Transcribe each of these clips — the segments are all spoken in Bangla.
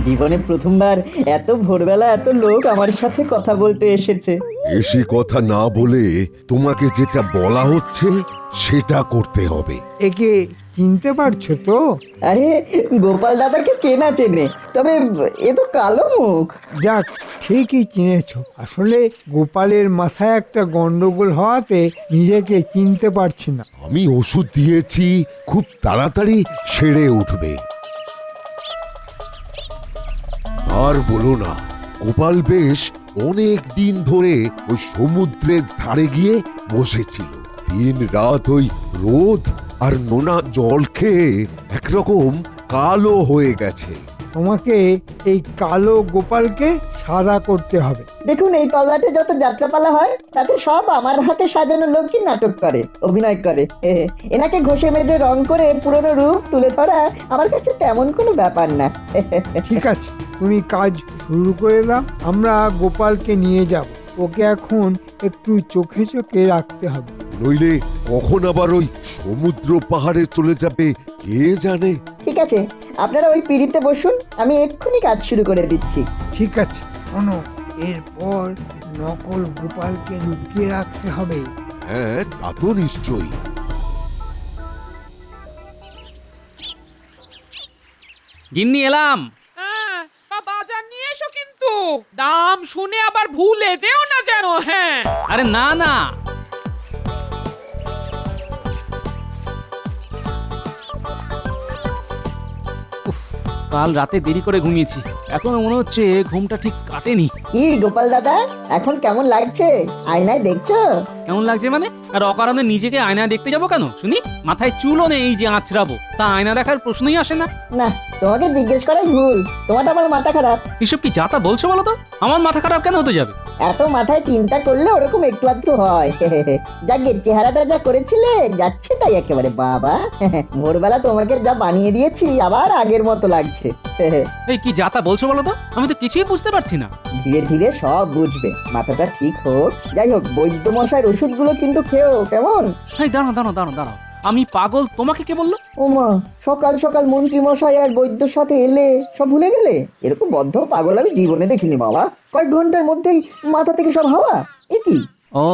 জীবনে প্রথমবার এত ভোরবেলা এত লোক আমার সাথে কথা বলতে এসেছে। বেশি কথা না বলে তোমাকে যেটা বলা হচ্ছে সেটা করতে হবে। একে চিনতে পারছো তো? আরে গোপাল দাদাকে কে না চেনে, তবে এ তো কালো মুখ। যাক, ঠিকই চিনেছো। আসলে গোপালের মাথায় একটা গন্ডগোল হওয়াতে নিজেকে চিনতে পারছি না। আমি ওষুধ দিয়েছি, খুব তাড়াতাড়ি সেরে উঠবে। আর বলো না, গোপাল বেশ অনেক দিন ধরে ওই সমুদ্রের ধারে গিয়ে বসেছিল। দিন রাত ওই রোদ আর নোনা জল খেয়ে একরকম কালো হয়ে গেছে। তোমাকে এই কালো গোপালকে সাদা করতে হবে। দেখুন, এই তল্লাটে যত যাত্রাপালা হয় তাতে সব আমার হাতে সাজানো লোকই নাটক করে, অভিনয় করে। এনাকে ঘষে মেজে রং করে পুরনো রূপ তুলে ধরা আমার কাছে তেমন কোনো ব্যাপার না। ঠিক আছে, তুমি কাজ শুরু করে দাও। আমরা গোপালকে নিয়ে যাব। ওকে এখন একটু চোখে চোখে রাখতে হবে। নইলে কখন আবার ওই সমুদ্র পাহাড়ে চলে যাবে কে জানে। ঠিক আছে, আপনারা ওই পিঁড়িতে বসুন, আমি এক্ষুনি কাজ শুরু করে দিচ্ছি। ঠিক আছে, শোনো, এরপর নকল গোপালকে লুকিয়ে রাখতে হবে। হ্যাঁ, তা তো নিশ্চয়ই। গিন্নি এলাম। হ্যাঁ, তা বাজার নিয়ে এসো কিন্তু দাম শুনে আবার ভুলে যেও না যেন। হ্যাঁ, আরে না না, উফ, কাল রাতে দেরি করে ঘুমিয়েছি, এখনো মনে হচ্ছে ঘুমটা ঠিক কাটেনি। কি গোপাল দাদা, এখন কেমন লাগছে? আয়নায় দেখছো? কেমন লাগছে মানে? আর অকারণে নিজেকে আয়না দেখতে যাবো কেন শুনি? মাথায় চুলও নেই যে আঁচড়াবো, তা আয়না দেখার প্রশ্নই আসে না। না, তোমাকে জিজ্ঞেস করাই ভুল। তোমার তো আমার মাথা খারাপ। এসব কি যা তা বলছো বলো তো? আমার মাথা খারাপ কেন হতে যাবে? এত মাথায় চিন্তা করলে ওরকম একটু আধটু হয়। যাকে চেহারাটা যা করেছিলে যাচ্ছে তাই একেবারে বাবা। ভোরবেলা তোমাকে যা বানিয়ে দিয়েছি আবার আগের মতো লাগছে। এই কি যা তা বলছো বলো তো? আমি তো কিছুই বুঝতে পারছি না। ধীরে ধীরে সব বুঝবে, মাথাটা ঠিক হোক। যাই হোক, বৈদ্য মশাইয়ের ওষুধগুলো কিন্তু খেও, কেমন? এই দাঁড়াও দাঁড়াও দাঁড়াও দাঁড়াও, আমি পাগল? তোমাকে কে বললো? ওমা, সকাল সকাল মন্ত্রী মশাই আর বৈদ্যর সাথে এলে সব ভুলে গেলে? এরকম বদ্ধ পাগল আমি জীবনে দেখিনি বাবা। কয়েক ঘন্টার মধ্যেই মাথা থেকে সব হাওয়া। এ কি? ও,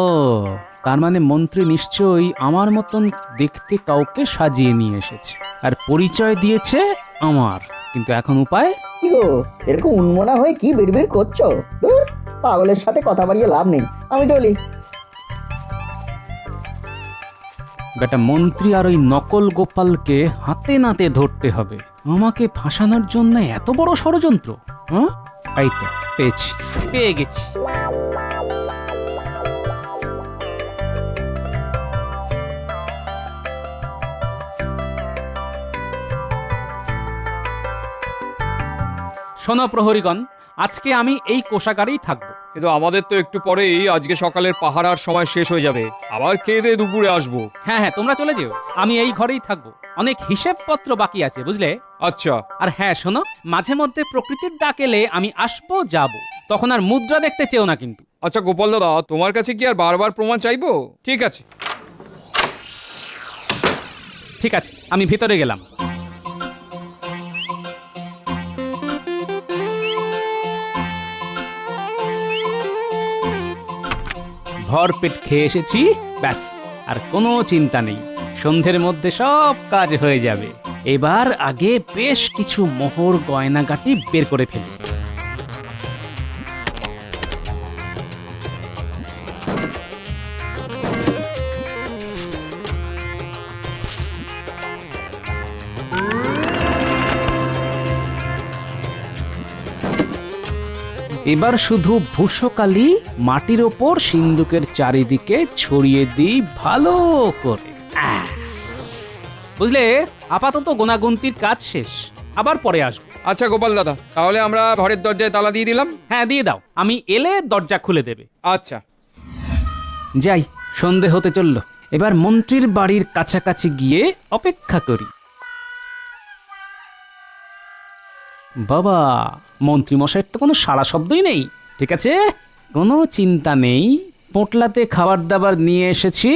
তার মানে মন্ত্রী নিশ্চয়ই আমার মতন দেখতে কাউকে সাজিয়ে নিয়ে এসেছে আর পরিচয় দিয়েছে আমার। কিন্তু এখন উপায়? কি গো, এরকম উন্মনা হয়ে কি বিড়বিড় করছো? ধুর, পাগলের সাথে কথা বাড়িয়ে লাভ নেই, আমি চলি। বেটা মন্ত্রী আর ওই নকল গোপালকে হাতে নাতে ধরতে হবে। আমাকে ফাঁসানোর জন্য এত বড় ষড়যন্ত্র? হ্যাঁ, এই তো পেয়েছি, পেয়ে গেছি। শোনো প্রহরীগণ, আজকে আমি এই কোষাগারেই থাকবো। কিন্তু আমাদের তো একটু পরেই আজকে সকালের পাহারার সময় শেষ হয়ে যাবে, আবার খেয়ে দিয়ে দুপুরে আসবো। হ্যাঁ হ্যাঁ, তোমরা চলে যেও, আমি এই ঘরেই থাকবো। অনেক হিসেবপত্র বাকি আছে, বুঝলে? আচ্ছা, আর হ্যাঁ শোনো, মাঝে মধ্যে প্রকৃতির ডাক এলে আমি আসবো যাব, তখন আর মুদ্রা দেখতে চেও না কিন্তু। আচ্ছা গোপাল দাদা, তোমার কাছে কি আর বারবার প্রমাণ চাইবো? ঠিক আছে। ঠিক আছে, আমি ভিতরে গেলাম। ভরপেট খেয়ে এসেছি, ব্যাস আর কোনো চিন্তা নেই। সন্ধ্যের মধ্যে সব কাজ হয়ে যাবে। এবার আগে বেশ কিছু মোহর গয়নাগাটি বের করে ফেলি। এবার শুধু ভূষকালি মাটির ওপর সিন্দুকের চারিদিকে ছড়িয়ে দিই ভালো করে। বুঝলে, আপাতত গোনাগুনতির কাজ শেষ, আবার পরে আসবো। আচ্ছা গোপাল দাদা, তাহলে আমরা ঘরের দরজায় তালা দিয়ে দিলাম। হ্যাঁ দিয়ে দাও, আমি এলে দরজা খুলে দেবে। আচ্ছা। যাই, সন্ধে হতে চলল, এবার মন্ত্রীর বাড়ির কাছাকাছি গিয়ে অপেক্ষা করি। বাবা, মন্ত্রী মশাইয়ের তো কোনো সাড়া শব্দই নেই। ঠিক আছে, কোনো চিন্তা নেই, পোটলাতে খাবার দাবার নিয়ে এসেছি,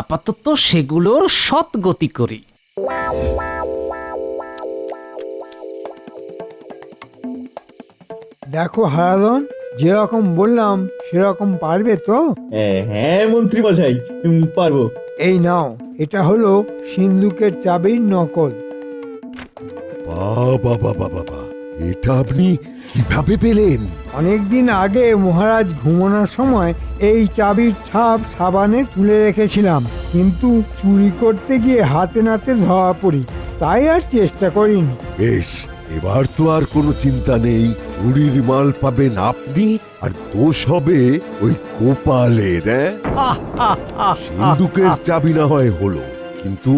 আপাতত সেগুলোর সৎ গতি করি। দেখো হারাধন, যেরকম বললাম সেরকম পারবে তো? হ্যাঁ মন্ত্রী মশাই, পারবো। এই নাও, এটা হলো সিন্ধুকের চাবির নকল। বাবা বাবা বাবা, এটা আপনি কিভাবে পেলেন? অনেকদিন আগে মহারাজ ঘুমানোর সময় এই চাবির ছাপ সাবানে তুলে রেখেছিলাম, কিন্তু চুরি করতে গিয়ে হাতে নাতে ধরা পড়ি, তাই আর চেষ্টা করিনি। বেশ, এবার তো আর কোনো চিন্তা নেই। চুরির মাল পাবেন আপনি, আর দোষ হবে ওই গোপালের। সিন্ধুকের চাবি না হয় হলো, কিন্তু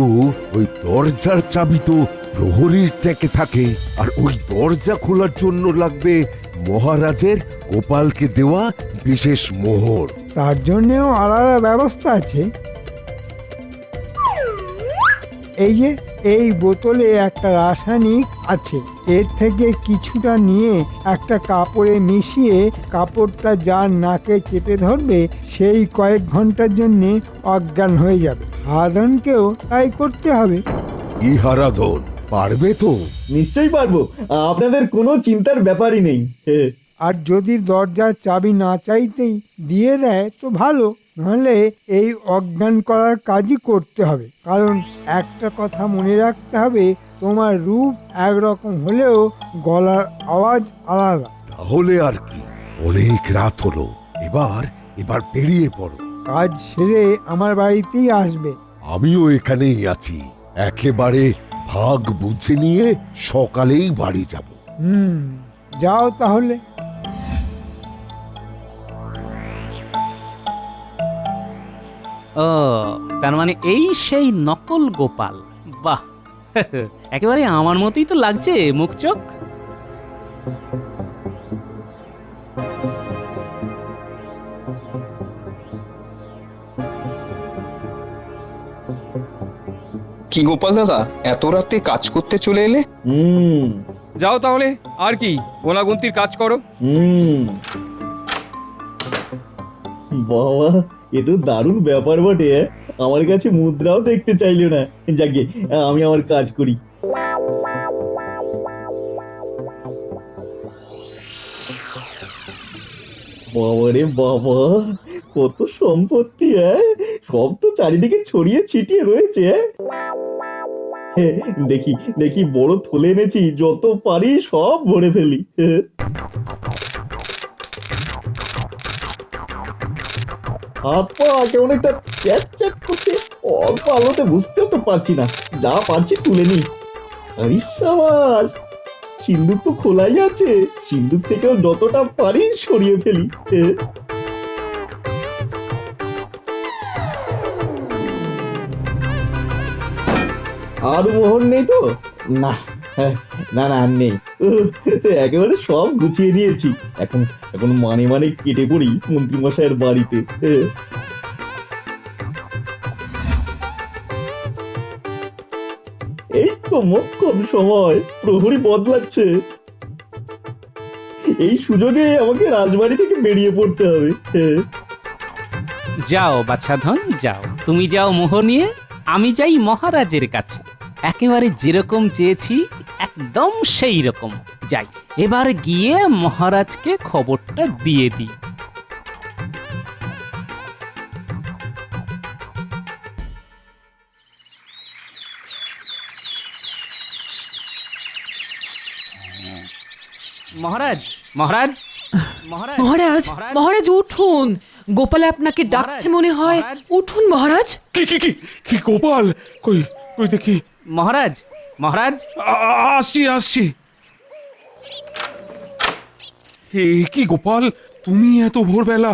ওই দরজার চাবি তো প্রহরীর ট্যাকে থাকে, আর ওই দরজা খোলার জন্য লাগবে মহারাজের গোপালকে দেওয়া বিশেষ মোহর। তার জন্যেও আলাদা ব্যবস্থা আছে। এই যে এই বোতলে একটা রাসায়নিক আছে, এর থেকে কিছুটা নিয়ে একটা কাপড়ে মিশিয়ে কাপড়টা যার নাকে চেপে ধরবে সেই কয়েক ঘন্টার জন্যে অজ্ঞান হয়ে যাবে। হারাধনকেও তাই করতে হবে। ইহারাধন পারবে তো? নিশ্চয়ই পারবো, আপনাদের কোনো চিন্তার ব্যাপারই নেই। আর যদি দরজার চাবি না চাইতেই দিয়ে দেয় তো ভালো, নাহলে এই অজ্ঞান করার কাজই করতে হবে। কারণ একটা কথা মনে রাখতে হবে, তোমার রূপ একরকম হলেও গলার আওয়াজ আলাদা। তাহলে আর কি, অনেক রাত হলো, এবার এবার বেরিয়ে পড়ো। কাজ সেরে আমার বাড়িতেই আসবে। আমিও এখানেই আছি, একেবারে ভাগ বুঝে নিয়ে সকালেই বাড়ি যাব। যাও তাহলে। ও, তার মানে এই সেই নকল গোপাল। বাহ, একেবারে আমার মতোই তো লাগছে মুখ চোখ। কি গোপাল দাদা, এত রাতে কাজ করতে চলে এলে? যাও তাহলে, আর কি গোনাগুন্তির কাজ করো। বাবা, এ তো দারুণ ব্যাপার বটে। আমার কাছে মুদ্রাও দেখতে চাইলো না। যাকে আমি আমার কাজ করি। বাবারে বাবা, কত সম্পত্তি! সব তো চারিদিকে ছড়িয়ে ছিটিয়ে রয়েছে। দেখি দেখি, বড় থলে এনেছি, যত পারি সব ভরে ফেলি। হাত পা কেমন একটা চ্যাট চ্যাট করছে, অল্প আলোতে বুঝতেও তো পারছি না। যা পারছি তুলে নি। আরে সাবাস, সিন্দুক তো খোলাই আছে, সিন্দুক থেকেও যতটা পারি সরিয়ে ফেলি। আর মোহর নেই তো? না, না না, আর নেই। একেবারে সব গুছিয়ে নিয়েছি। এখন এখন মানে মানে কেটে পড়ি মন্ত্রী মশাইয়ের বাড়িতে। এই তো মোক্ষম সময়, প্রহরী বদলাচ্ছে। এই সুযোগে আমাকে রাজবাড়ি থেকে বেরিয়ে পড়তে হবে। যাও বাছাধন, যাও। তুমি যাও মোহর নিয়ে, আমি যাই মহারাজের কাছে। একেবারে যেরকম চেয়েছি একদম সেই রকম। যাই, এবার গিয়ে মহারাজকে খবরটা দিয়ে দিই। মহারাজ, মহারাজ, মহারাজ, মহারাজ, মহারাজ উঠুন, গোপাল আপনাকে ডাকছে মনে হয়। মহারাজ। উঠুন মহারাজ। কি কি কি কি গোপাল, কই কই দেখি। মহারাজ, মহারাজ। আসছি আসছি। এ কি গোপাল, তুমি এত ভোরবেলা?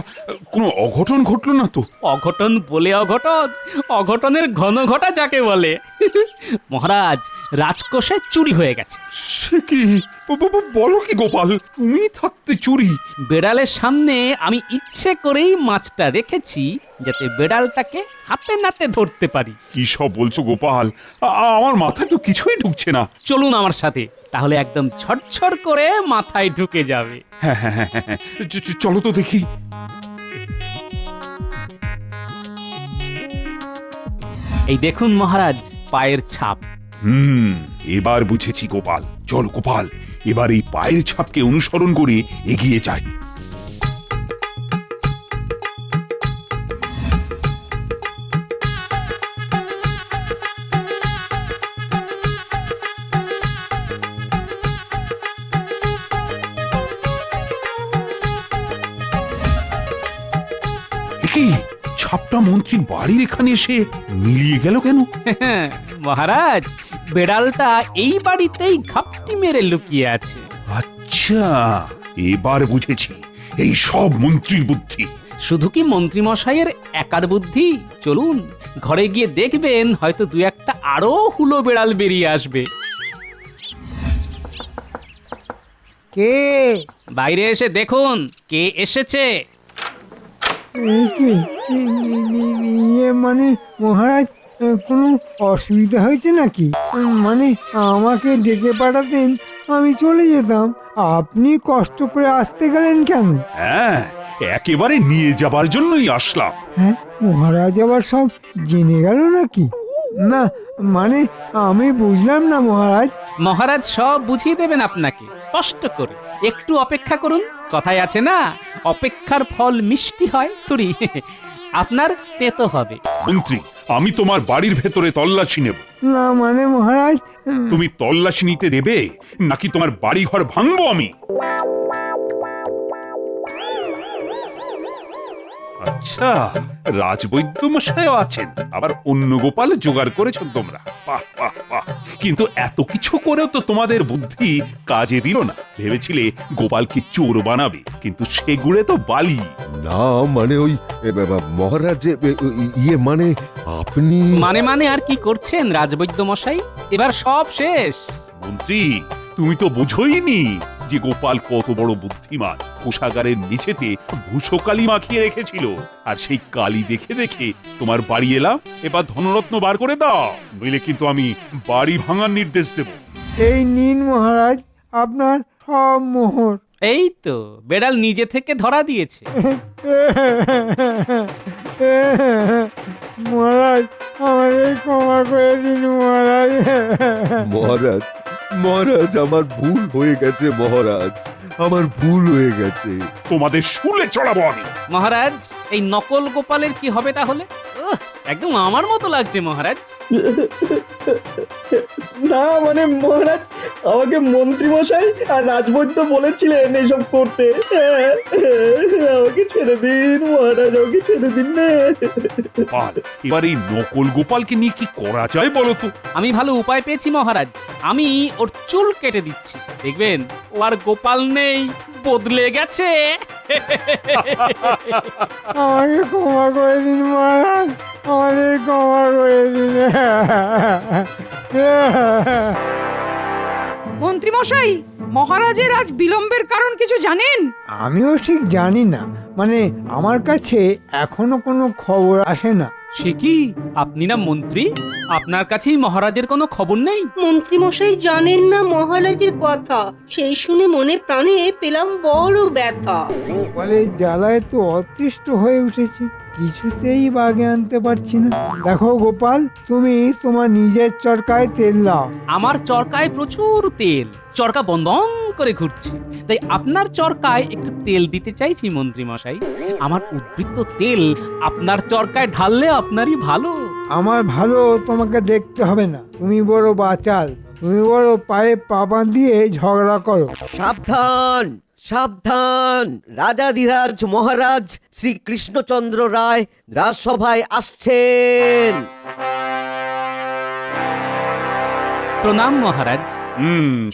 কোনো অঘটন ঘটলো না তো? অঘটন বলে অঘটন, অঘটনের ঘন ঘটা যাকে বলে। মহারাজ, রাজকোষে চুরি হয়ে গেছে। সে কি, বলো কি গোপাল, তুমি থাকতে চুরি? বেড়ালের সামনে আমি ইচ্ছে করেই মাছটা রেখেছি, যাতে বেড়ালটাকে হাতে নাতে ধরতে পারি। কি সব বলছো গোপাল, আমার মাথায় তো কিছুই ঢুকছে না। চলুন আমার সাথে, তাহলে একদম ছটছট করে মাথায় ঢুকে যাবে। হ্যাঁ হ্যাঁ হ্যাঁ হ্যাঁ, চলো তো দেখি। এই দেখুন মহারাজ, পায়ের ছাপ। এবার বুঝেছি গোপাল। চল গোপাল, এবার এই পায়ের ছাপকে অনুসরণ করে এগিয়ে যাই। কি ছাপটা মন্ত্রীর বাড়ির এখানে এসে মিলিয়ে গেল কেন? মহারাজ, বেড়ালটা এই বাড়িতেই ঘাপটি মেরে লুকিয়ে আছে। আচ্ছা, এবার বুঝেছি এই সব মন্ত্রীর বুদ্ধি। শুধু কি মন্ত্রী মশাইয়ের একার বুদ্ধি? চলুন ঘরে গিয়ে দেখবেন, হয়তো দু একটা আরো হুলো বেড়াল বেরিয়ে আসবে। কে? বাইরে এসে দেখুন কে এসেছে। এই কি? ইয়ে মানে মহারাজ, কোনো অসুবিধা হয়েছে নাকি? মানে আমাকে ডেকে পাঠাতেন, আমি চলে যেতাম। আপনি কষ্ট করে আসতে গেলেন কেন? হ্যাঁ, একেবারে নিয়ে যাবার জন্যই আসলাম। হ্যাঁ, মহারাজ আবার সব জেনে গেল নাকি? না মানে আমি বুঝলাম না মহারাজ। মহারাজ সব বুঝিয়ে দেবেন আপনাকে, কষ্ট করে একটু অপেক্ষা করুন। কথায় আছে না, অপেক্ষার ফল মিষ্টি হয় তুরি। আপনার তেতো হবে। মন্ত্রী, আমি তোমার বাড়ির ভেতরে তল্লাশি নেব। না মানে মহারাজ, তুমি তল্লাশি নিতে দেবে নাকি তোমার বাড়ি ঘর ভাঙবো আমি? আচ্ছা, রাজবৈদ্য মশাইও আছেন, আবার অন্য গোপাল জোগাড় করেছো তোমরা। বাহ বাহ বাহ! কিন্তু এত কিছু করেও তো তোমাদের বুদ্ধি কাজে দিল না। ভেবেছিলে গোপালকে চোর বানাবে, কিন্তু সেগুড়ে তো বালি। না মানে ওই মহারাজ ইয়ে মানে আপনি মানে আর কি করছেন রাজবৈদ্য মশাই? এবার সব শেষ। মন্ত্রী, তুমি তো বোঝোইনি যে গোপাল কত বড় বুদ্ধিমান। কোষাগারের নিচেতে ভূষকালি মাখিয়ে রেখেছিল, আর সেই কালি দেখে দেখে তোমার বাড়ি এলাম। এবার ধনরত্ন বার করে দাও, নইলে কিন্তু আমি বাড়ি ভাঙার নির্দেশ দেব। এই নিন মহারাজ আপনার সব মোহর। এই তো বেড়াল নিজে থেকে ধরা দিয়েছে। মহারাজ আমাদের ক্ষমা করে দিন মহারাজ। মহারাজ মহারাজ আমার ভুল হয়ে গেছে মহারাজ, আমার ভুল হয়ে গেছে। তোমাদের শুলে চড়াবো আমি। মহারাজ, এই নকল গোপালের কি হবে তাহলে? একদম আমার মতো লাগছে মহারাজ। না মানে মহারাজ, আমাকে মন্ত্রী মশাই আর রাজবৈদ্য বলেছিলেন এইসব করতে। আমাকে ছেড়ে দিন মহারাজ, আমাকে ছেড়ে দিন না। গোপাল, এবার এই নকল গোপালকে নিয়ে কি করা যায় বলো তো? আমি ভালো উপায় পেয়েছি মহারাজ, আমি ওর চুল কেটে দিচ্ছি, দেখবেন ও আর গোপাল নেই, বদলে গেছে। আমাকে ক্ষমা করে দিন মহারাজ, আমাদের ক্ষমা করে দিন। মন্ত্রী মশাই, মহারাজের আজ বিলম্বের কারণ কিছু জানেন? আমিও ঠিক জানি না, মানে আমার কাছে এখনো কোনো খবর আসে না। সে কি, আপনি না মন্ত্রী? আপনার কাছেই মহারাজের কোনো খবর নেই? মন্ত্রীমশাই জানেন না মহারাজের কথা, সেই শুনে মনে প্রাণে পেলাম বড় ব্যথা। গোপালের জ্বালায় তো অতিষ্ঠ হয়ে উঠেছি, কিছুতেই বাগে আনতে পারছি না। দেখো গোপাল, তুমি তোমার নিজের চরকায় তেল দাও। আমার চরকায় প্রচুর তেল, চরকা বন বন করে ঘুরছে, তাই আপনার চরকায় একটু তেল দিতে চাইছি মন্ত্রী মশাই। আমার উদ্বৃত্ত তেল আপনার চরকায় ঢাললে আপনারই ভালো। আমার ভালো তোমাকে দেখতে হবে না, তুমি বড় বাচাল, তুমি বড় পায়ে পা বাঁধিয়ে ঝগড়া করো। সাবধান সাবধান, রাজাধিরাজ মহারাজ শ্রী কৃষ্ণচন্দ্র রায় রাজসভায় আসছেন। প্রণাম মহারাজ।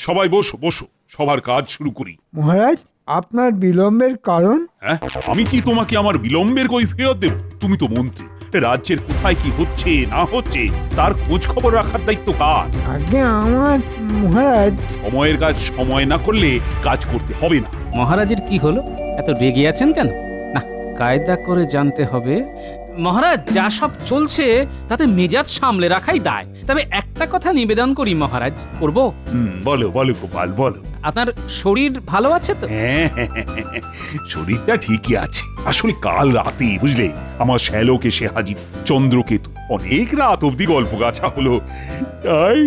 সবাই বসো বসো, সবার কাজ শুরু করি। মহারাজ, আপনার বিলম্বের কারণ? হ্যাঁ, আমি কি তোমাকে আমার বিলম্বের কৈফিয়ত দেব? তুমি তো মন্ত্রী, রাজ্যের কোথায় কি হচ্ছে না হচ্ছে তার খোঁজ খবর রাখার দায়িত্ব কার? আগে আমার মহারাজ। সময়ের কাজ সময় না করলে কাজ করতে হবে না। মহারাজের কি হলো, এত রেগে আছেন কেন? না, কায়দা করে জানতে হবে। মহারাজ, যা সব চলছে তাতে মেজাজ সামলে রাখাই দায়। তবে একটা কথা নিবেদন করি মহারাজ, করব? বলো বলো গোপাল, বলো। আপনার শরীর ভালো আছে তো? হ্যাঁ, শরীরটা ঠিকই আছে। আসলে কাল রাতে বুঝলে আমার শ্যালক এসে হাজির, চন্দ্রকেতু। অনেক রাত অব্দি গল্প গাছা হলো, তাই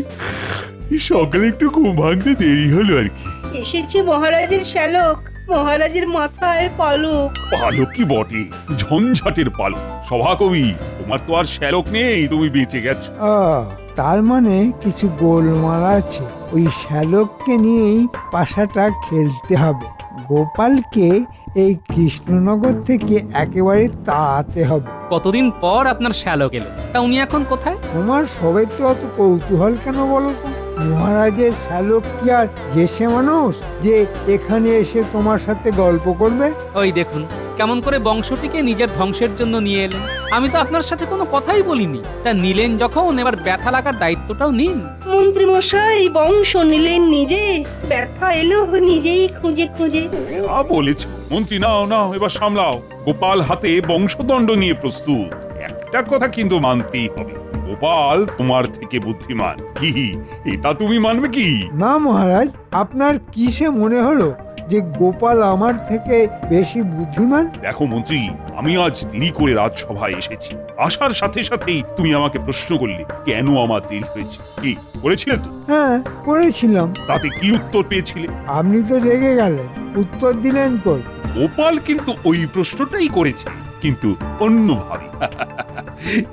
সকালে একটু ঘুম ভাঙতে দেরি হলো আর কি। এসেছে মহারাজের শ্যালক, মহারাজের মাথায় পালক। পালক কি বটে, ঝঞ্ঝাটের পালক। সভাকবি, তোমার তো আর শ্যালক নেই, তুমি বেঁচে গেছো। তার মানে কিছু গোলমাল আছে। ওই শ্যালককে নিয়েই পাশাটা খেলতে হবে। গোপালকে এই কৃষ্ণনগর থেকে একেবারে তাড়াতে হবে। কতদিন পর আপনার শ্যালক এলো, তা উনি এখন কোথায়? তোমার সবাই তো অত কৌতূহল কেন বলো তো? মহারাজের শ্যালক কি আর যে মানুষ যে এখানে এসে তোমার সাথে গল্প করবে? ওই দেখুন কেমন করে বংশটিকে নিজের ধ্বংসের জন্য নিয়ে এলেন। আমি তো আপনার সাথে কোনো কথাই বলিনি, তা নিলেন যখন এবার ব্যথা লাগার দায়িত্বটাও নিন। মন্ত্রী মশাই বংশ নিলেন নিজে, ব্যথা এলো নিজেই খুঁজে খুঁজে। যা বলেছ মন্ত্রী, নাও নাও এবার সামলাও। গোপাল হাতে বংশদণ্ড নিয়ে প্রস্তুত। একটা কথা কিন্তু মানতেই হবে, গোপাল তোমার থেকে বুদ্ধিমান। কি এটা তুমি মানবে কি? না মহারাজ, আপনার কিসে মনে হলো যে গোপাল আমার থেকে বেশি বুদ্ধিমান? দেখো মন্ত্রী, আমি আজ দেরি করে রাজসভায় এসেছি। আসার সাথে সাথেই তুমি আমাকে প্রশ্ন করলে কেন আমার দেরি হয়েছে। কি করেছিলে তো? হ্যাঁ করেছিলাম। তাতে কি উত্তর পেয়েছিলে? আপনি তো রেগে গেলেন, উত্তর দিলেন কই? গোপাল কিন্তু ওই প্রশ্নটাই করেছে, কিন্তু অন্যভাবে।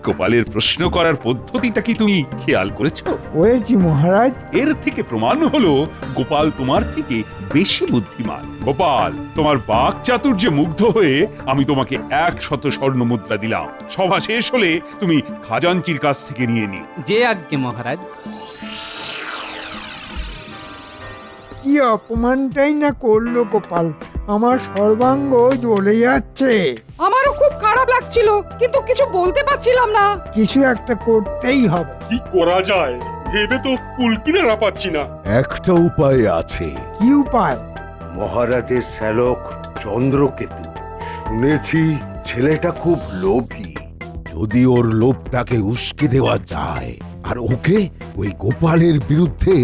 গোপালের প্রশ্ন করার পদ্ধতিটা কি তুমি খেয়াল করেছো? করেছি মহারাজ। এর থেকে প্রমাণ হলো গোপাল তোমার থেকে বেশি বুদ্ধিমান। গোপাল, তোমার বাক চাতুর্যে মুগ্ধ হয়ে আমি তোমাকে 100 স্বর্ণ মুদ্রা দিলাম। সভা শেষ হলে তুমি খাজাঞ্চির কাছ থেকে নিয়ে নি। যে আজ্ঞে মহারাজ। কি অপমানটাই না করলো গোপাল, আমার সর্বাঙ্গ জ্বলে যাচ্ছে। আমারও খুব খারাপ লাগছিল, কিন্তু কিছু বলতে পারছিলাম না। কিছু একটা করতেই হবে। কি করা যায় ভেবে তো কুলকিনারা পাচ্ছি না। একটা উপায় আছে। কি উপায়? মহারাজের শ্যালক চন্দ্রকেতু, শুনেছি ছেলেটা খুব লোভী। যদি ওর লোভটাকে উস্কে দেওয়া যায় আর ওকে ওই গোপালের বিরুদ্ধে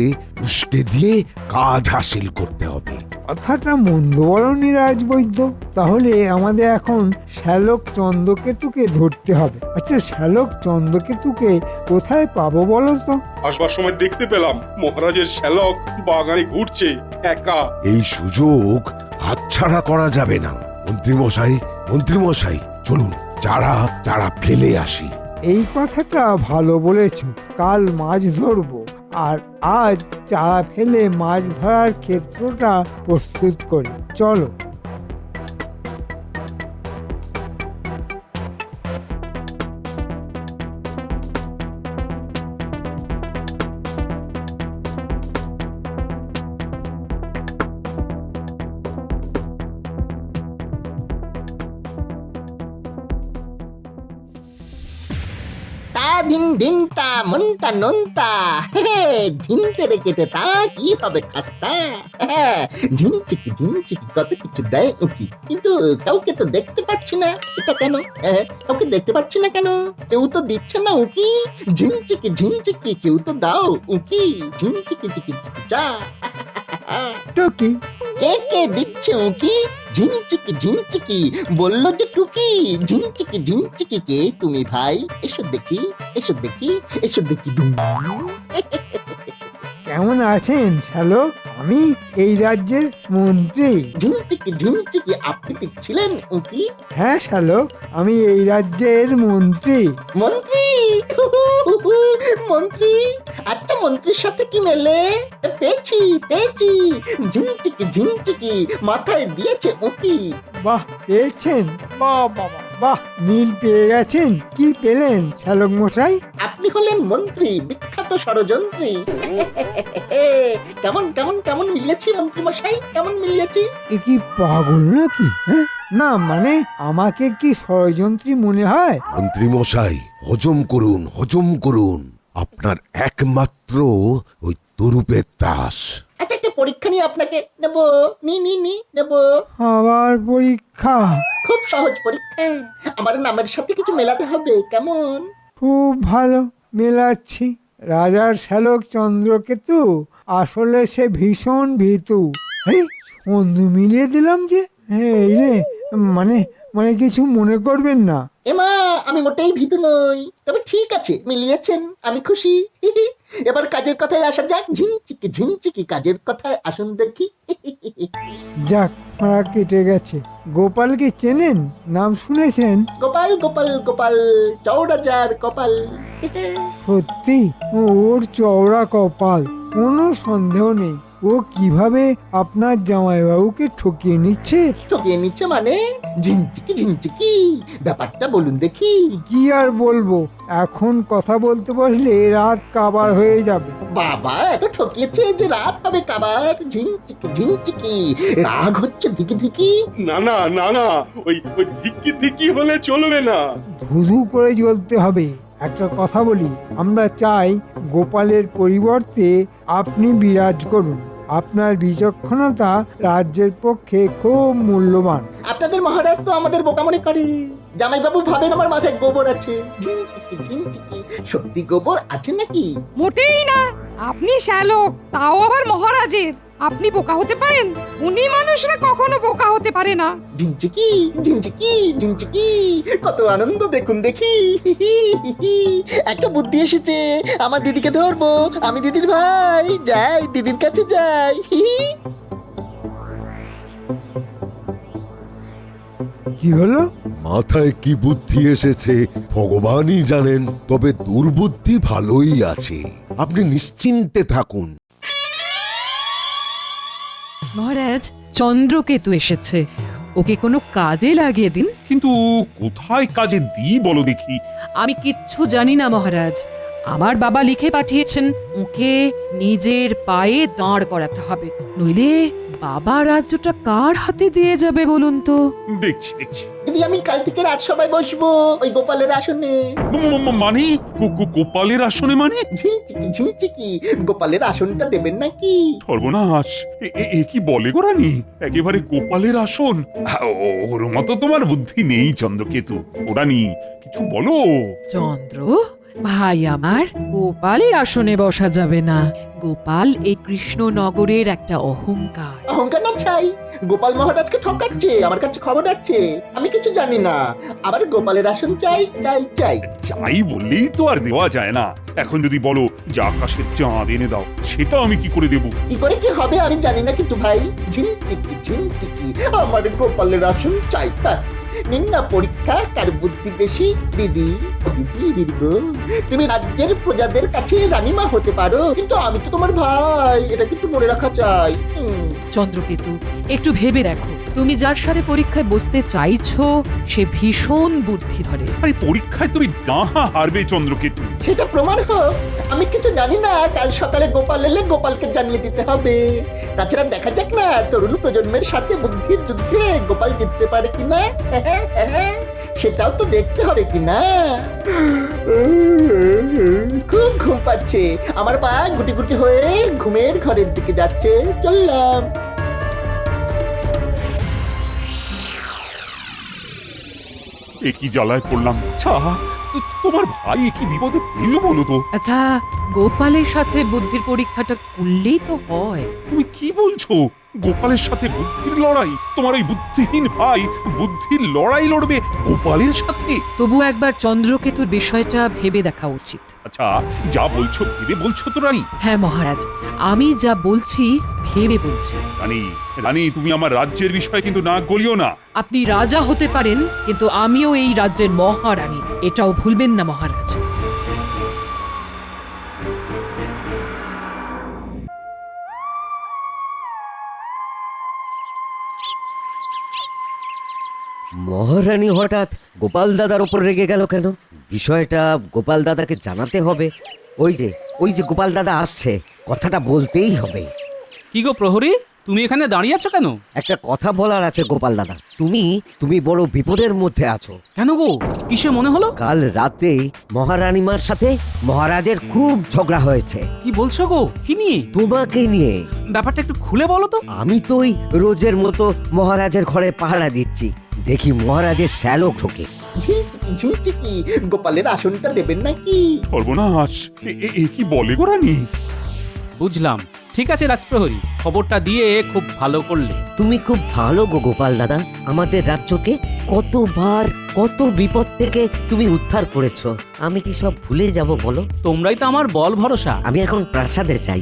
উস্কে দিয়ে কাজ হাসিল করতে হবে। কথাটা মন্দ বলনি রাজবৈদ্য। তাহলে আমাদের এখন শ্যালক চন্দ্রকেতুকে ধরতে হবে। আচ্ছা, শ্যালক চন্দ্রকেতুকে কোথায় পাবো বলো তো? আসবার সময় দেখতে পেলাম মহারাজের শ্যালক বাগানে ঘুরছে একা। এই সুযোগ হাতছাড়া করা যাবে না। মন্ত্রীমশাই, মন্ত্রীমশাই, চলুন যারা ফেলে আসি। এই কথাটা ভালো বলেছ। কাল মাছ ধরবো, আর আজ চারা ফেলে মাছ ধরার ক্ষেত্রটা প্রস্তুত করি। চলো। ধিন ধিনটা মনটা নন্তা ধিনতে রে কেটে তা কি হবে খাস্তা। ঝিনচিকি ঝিনচিকি কত কিছু দেয় উকি, কিন্তু কাউকে তো দেখতে পাচ্ছি না। এটা কেন? কাউকে দেখতে পাচ্ছি না কেন? কেউ তো দিচ্ছে না উকি। ঝিনচিকি ঝিনচিকি কেউ তো দাও উকি। ঝিনচিকি চিকি চিকি চা। টুকি, কে কে দিচ্ছে উকি? ঝিনচিকি ঝিনচিকি বললো যে টুকি। ঝিনচিকি ঝিনচিকি কে তুমি ভাই? এসো দেখি, এসো দেখি, এসো দেখি। কেমন আছেন শ্যালক? আমি এই রাজ্যের মন্ত্রী। ঝিনচিকি ঝিনচিকি আপনি দেখছিলেন উকি? হ্যাঁ শ্যালক, আমি এই রাজ্যের মন্ত্রী। মন্ত্রী? মন্ত্রী? আচ্ছা, মন্ত্রীর সাথে কি মেলে? পেয়েছি পেয়েছি। ঝিনচিকি ঝিনচিকি মাথায় দিয়েছে উকি। বাহ, পেয়েছেন? বাহ বাবা বাহ, মিল পেয়ে গেছেন। কি পেলেন শ্যালক মশাই? আপনি হলেন মন্ত্রী, বিখ্যাত ষড়যন্ত্রী। কেমন কেমন কেমন মিলিয়েছি মন্ত্রী মশাই? কেমন মিলিয়েছি? এ কি পাগল নাকি? হ্যাঁ, না মানে আমাকে কি ষড়যন্ত্রী মনে হয়? মন্ত্রীমশাই, হজম করুন, হজম করুন। আপনার একমাত্র ওই তরুপের তাস। আচ্ছা, একটা পরীক্ষা নিয়ে আপনাকে নেব। নেব। আবার পরীক্ষা? খুব সহজ পরীক্ষা। আমার নামের সাথে কিছু মেলাতে হবে। কেমন? খুব ভালো, মেলাচ্ছি। রাজার শ্যালক চন্দ্রকেতু আসলে সে ভীষণ ভীতু। আরে বন্ধু মিলিয়ে দিলাম যে। এই রে, মানে কিছু মনে করবেন না। এমা, আমি মোটেই ভীতু নই। তবে ঠিক আছে, মিলিয়েছেন, আমি খুশি। এবার কাজের কথায় আসা যাক। ঝিনচিকি ঝিনচিকি কাজের কথায় আসুন দেখি। যাক, ফাঁড়া কেটে গেছে। গোপালকে চেনেন? নাম শুনেছেন? গোপাল গোপাল গোপাল, চৌরাজার কপাল। সত্যি ওর চওড়া কপাল, কোনো সন্দেহ নেই। ও কিভাবে আপনার জামাইবাবুকে ঠকিয়ে নিচ্ছে। ঠকিয়ে নিচ্ছে মানে? ঝিনচিকি ঝিনচিকি ব্যাপারটা বলুন দেখি। কি আর বলবো, এখন কথা বলতে বসলে রাত কাবার হয়ে যাবে। বাবা, এত ঠকিয়েছে যে রাত হবে কাবার। ঝিনচিকি ঝিনচিকি রাগ হচ্ছে ধিকি ধিকি। না না না না, ওই ওই ধিক্কি ধিক্কি হলে চলবে না। ধুধু করে জ্বলতে হবে। একটা কথা বলি, আমরা চাই গোপালের পরিবর্তে আপনি বিরাজ করুন। আপনার বিচক্ষণতা রাজ্যের পক্ষে খুব মূল্যবান। আপনাদের মহারাজ তো আমাদের বোকা মনে করে। জামাইবাবু ভাবেন আমার মাথায় গোবর আছে। ঝিনচিকি ঝিনচিকি সত্যি গোবর আছে নাকি? মোটেই না। আপনি শ্যালক, তাও আবার মহারাজের। আপনি বোকা হতে পারেন? উনি মানুষরা কখনো বোকা হতে পারে না। ঝিনচিকি ঝিনচিকি ঝিনচিকি কত আনন্দ দেখুন দেখি। একটা বুদ্ধি এসেছে, আমার দিদিকে ধরবো। আমি দিদির ভাই, যাই দিদির কাছে যাই। কি হলো? মাথায় কি বুদ্ধি এসেছে ভগবানই জানেন, তবে দুর্বুদ্ধি ভালোই আছে। আপনি নিশ্চিন্তে থাকুন। মহারাজ, চন্দ্রকেতু এসেছে, ওকে কোনো কাজে লাগিয়ে দিন। কিন্তু কোথায় কাজে দিই বলো দেখি। আমি কিচ্ছু জানি না মহারাজ। আমার বাবা লিখে পাঠিয়েছেন ওকে নিজের পায়ে দাঁড় করাতে হবে, নইলে বাবা রাজ্যটা কার হাতে দিয়ে যাবে বলুন তো? দেখছি দেখছি। দিদি, আমি কাল থেকে রাজসভায় বসবো ওই গোপালের আসনে। মানে গোপালের আসনে মানে? ঝিনচিকি ঝিনচিকি গোপালের আসনটা দেবেন নাকি? সর্বনাশ, এ কি বলে গো রানী? একেবারে গোপালের আসন? ওর মতো তোমার বুদ্ধি নেই চন্দ্রকেতু। ও রানী, কিছু বলো। চন্দ্র ভাই আমার, গোপালের আসনে বসা যাবে না। গোপাল এই কৃষ্ণনগরের একটা অহংকার। অহংকার না ছাই, গোপাল মহারাজকে ঠকাচ্ছে। আমার কাছে খবর আছে, আমি কিছু জানি না। আবার গোপালের আসন চাই চাই চাই। চাই বললেই তো আর দেওয়া যায় না। এখন যদি বলো যে আকাশের চাঁদ এনে দাও, সেটা আমি কি করে দেবো? কি করে কি হবে আমি জানি না, কিন্তু ভাই ঝিনচিকি ঝিনচিকি আমার গোপালের আসন চাই। ব্যাস, নিন না পরীক্ষা কার বুদ্ধি বেশি। দিদি ও দিদি, দিদি গো, তুমি রাজ্যের প্রজাদের কাছে রানীমা হতে পারো, কিন্তু আমি তো তোমার ভাই। এটা কিন্তু মনে রাখা চাই। চন্দ্রকেতু, একটু ভেবে দেখো, তুমি যার সাথে পরীক্ষায় বসতে চাইছো সে ভীষণ বুদ্ধি ধরে। আরে পরীক্ষায় তুমি ডাহা হারবে চন্দ্রকেতু। সেটা প্রমাণ হোক। আমি কিছু জানি না, কাল সকালে গোপাল এলে গোপালকে জানিয়ে দিতে হবে। তাছাড়া দেখা যাক না তরুণ প্রজন্মের সাথে বুদ্ধির যুদ্ধে গোপাল জিততে পারে কিনা। সেটাও তো দেখতে হবে কিনা। খুব ঘুম পাচ্ছে আমার, পা গুটি গুটি হয়ে ঘুমের ঘরের দিকে যাচ্ছে। চললাম। একই জ্বালায় পড়লাম। তোমার ভাই কি বিপদে পড়লো বলো তো? আচ্ছা, গোপালের সাথে বুদ্ধির পরীক্ষাটা করলেই তো হয়। তুমি কি বলছো? গোপালের সাথে বুদ্ধির লড়াই? তোমার ওই বুদ্ধিহীন ভাই বুদ্ধির লড়াই লড়বে গোপালের সাথে? তবু একবার চন্দ্রকেতুর বিষয়টা ভেবে দেখা উচিত। আচ্ছা, যা বলছো ভেবে বলছো তো রানী? হ্যাঁ মহারাজ, আমি যা বলছি ভেবে বলছি। রানী, রানী, তুমি আমার রাজ্যের বিষয়ে কিন্তু নাক গলিও না। আপনি রাজা হতে পারেন, কিন্তু আমিও এই রাজ্যের মহারানী, এটাও ভুলবেন না মহারাজ। মহারানী হঠাৎ গোপাল দাদার ওপর রেগে গেল কেন? বিষয়টা গোপাল দাদাকে জানাতে হবে। ওই যে গোপাল দাদা আসছে, কথাটা বলতেই হবে। কি গো প্রহরী, তুমি এখানে দাঁড়িয়ে আছো কেন? একটা কথা বলার আছে গোপাল দাদা। তুমি বড় বিপদের মধ্যে আছো। কেন গো, কিসে মনে হলো? কাল রাতে মহারানীমার সাথে মহারাজের খুব ঝগড়া হয়েছে। কি বলছো গো, কি নিয়ে? তোমাকে নিয়ে। ব্যাপারটা একটু খুলে বলো তো। আমি তো ওই রোজের মতো মহারাজের ঘরে পাহারা দিচ্ছি, দেখি মহারাজের শ্যালক ঢোকে। ঝিনচিকি ঝিনচিকি গোপালের আসনটা দেবেন নাকি? সর্বনাশ, এ কি বলে গো রানী? বুঝলাম, ঠিক আছে রাজপ্রহরী, খবরটা দিয়ে খুব ভালো করলে। তুমি খুব ভালো গো গোপাল দাদা, আমাদের রাজ্যকে কতবার কত বিপদ থেকে তুমি উদ্ধার করেছো। আমি কি সব ভুলে যাব বলো? তোমরাই তো আমার বল ভরসা। আমি এখন প্রাসাদে চাই।